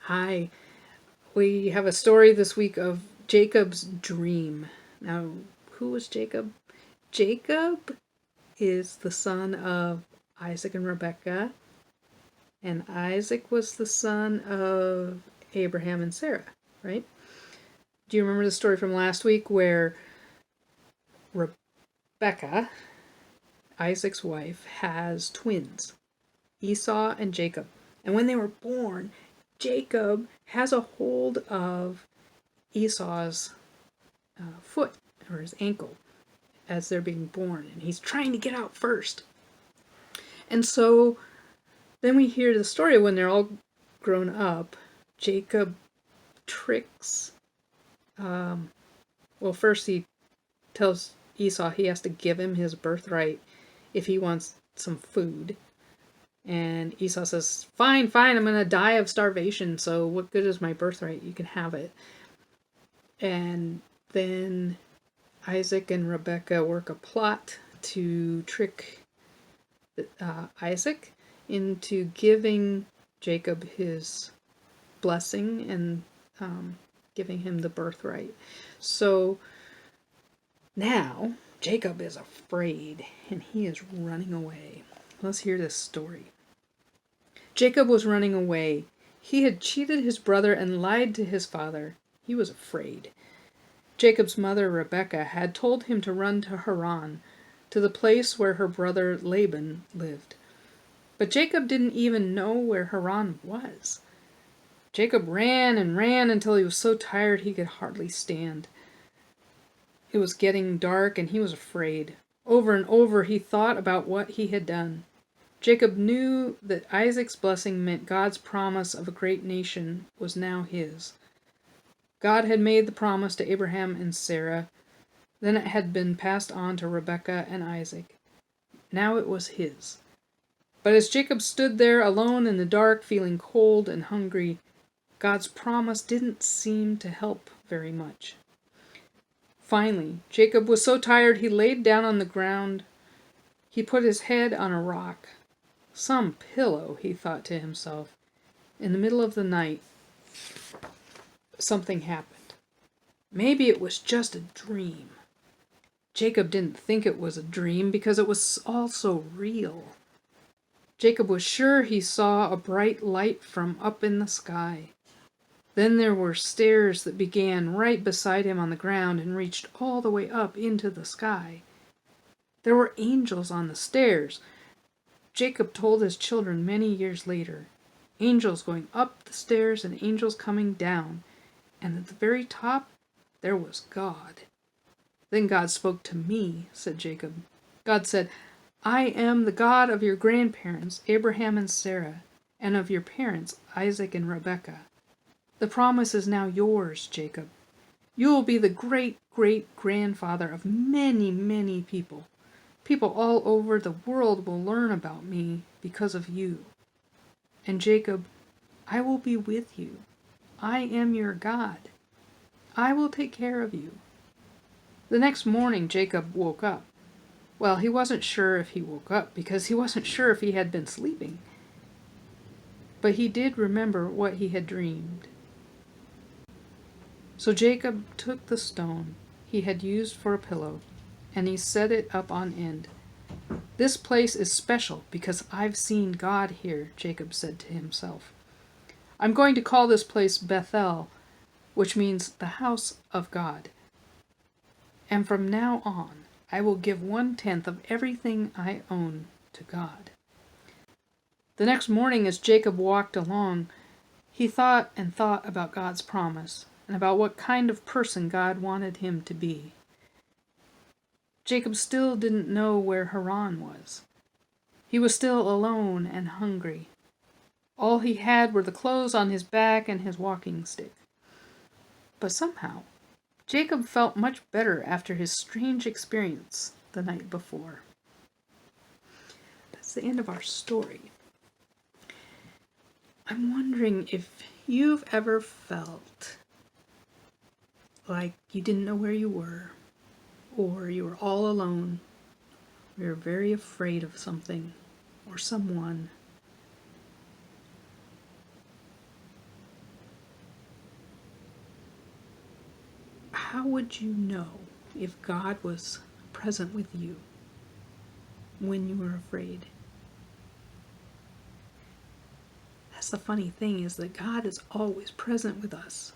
Hi. We have a story this week of Jacob's dream. Now, who was Jacob? Jacob is the son of Isaac and Rebekah, and Isaac was the son of Abraham and Sarah, right? Do you remember the story from last week where Rebekah, Isaac's wife, has twins, Esau and Jacob? And when they were born, Jacob has a hold of Esau's foot or his ankle as they're being born, and he's trying to get out first. And so then we hear the story when they're all grown up. Jacob tricks. Well, first he tells Esau he has to give him his birthright if he wants some food. And Esau says, fine, I'm going to die of starvation, so what good is my birthright? You can have it. And then Isaac and Rebekah work a plot to trick Isaac into giving Jacob his blessing and giving him the birthright. So now Jacob is afraid and he is running away. Let's hear this story. Jacob was running away. He had cheated his brother and lied to his father. He was afraid. Jacob's mother, Rebekah, had told him to run to Haran, to the place where her brother Laban lived. But Jacob didn't even know where Haran was. Jacob ran and ran until he was so tired he could hardly stand. It was getting dark and he was afraid. Over and over he thought about what he had done. Jacob knew that Isaac's blessing meant God's promise of a great nation was now his. God had made the promise to Abraham and Sarah. Then it had been passed on to Rebekah and Isaac. Now it was his. But as Jacob stood there alone in the dark, feeling cold and hungry, God's promise didn't seem to help very much. Finally, Jacob was so tired he laid down on the ground. He put his head on a rock. Some pillow, he thought to himself. In the middle of the night, something happened. Maybe it was just a dream. Jacob didn't think it was a dream because it was all so real. Jacob was sure he saw a bright light from up in the sky. Then there were stairs that began right beside him on the ground and reached all the way up into the sky. There were angels on the stairs. Jacob told his children many years later. Angels going up the stairs and angels coming down. And at the very top, there was God. Then God spoke to me, said Jacob. God said, I am the God of your grandparents, Abraham and Sarah, and of your parents, Isaac and Rebekah. The promise is now yours, Jacob. You will be the great-great-grandfather of many, many people. People all over the world will learn about me because of you. And Jacob, I will be with you. I am your God. I will take care of you. The next morning Jacob woke up. Well, he wasn't sure if he woke up because he wasn't sure if he had been sleeping. But he did remember what he had dreamed. So Jacob took the stone he had used for a pillow and he set it up on end. This place is special because I've seen God here, Jacob said to himself. I'm going to call this place Bethel, which means the house of God. And from now on, I will give 1/10 of everything I own to God. The next morning, as Jacob walked along, he thought and thought about God's promise and about what kind of person God wanted him to be. Jacob still didn't know where Haran was. He was still alone and hungry. All he had were the clothes on his back and his walking stick. But somehow, Jacob felt much better after his strange experience the night before. That's the end of our story. I'm wondering if you've ever felt like you didn't know where you were, or you were all alone, or you're very afraid of something or someone. how would you know if God was present with you when you were afraid? That's the funny thing, is that God is always present with us.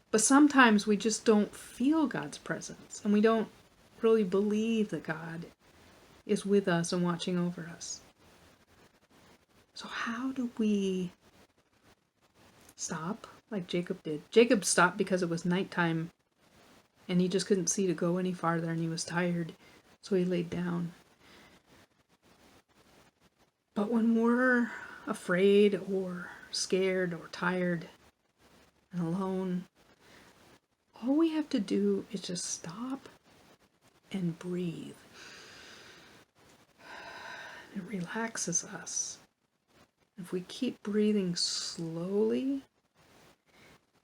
But sometimes we just don't feel God's presence, and we don't really believe that God is with us and watching over us. So how do we stop like Jacob did? Jacob stopped because it was nighttime and he just couldn't see to go any farther, and he was tired, so he laid down. But when we're afraid or scared or tired and alone, all we have to do is just stop and breathe. It relaxes us. If we keep breathing slowly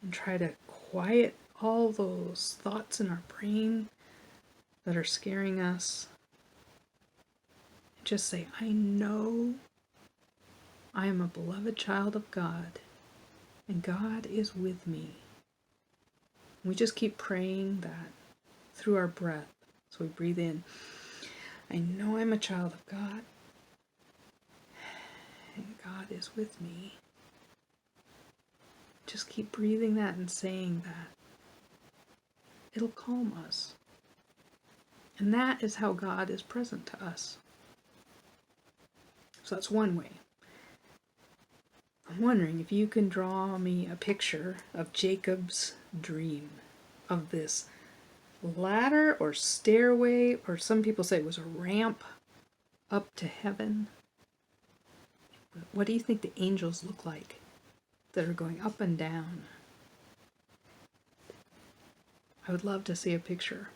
and try to quiet all those thoughts in our brain that are scaring us, just say, I know I am a beloved child of God, and God is with me. We just keep praying that through our breath. So we breathe in, I know I'm a child of God, and God is with me. Just keep breathing that and saying that. It'll calm us. And that is how God is present to us. So that's one way. I'm wondering if you can draw me a picture of Jacob's dream, of this ladder or stairway, or some people say it was a ramp up to heaven. What do you think the angels look like that are going up and down? I would love to see a picture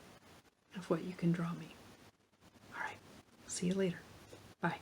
of what you can draw me. All right, see you later. Bye.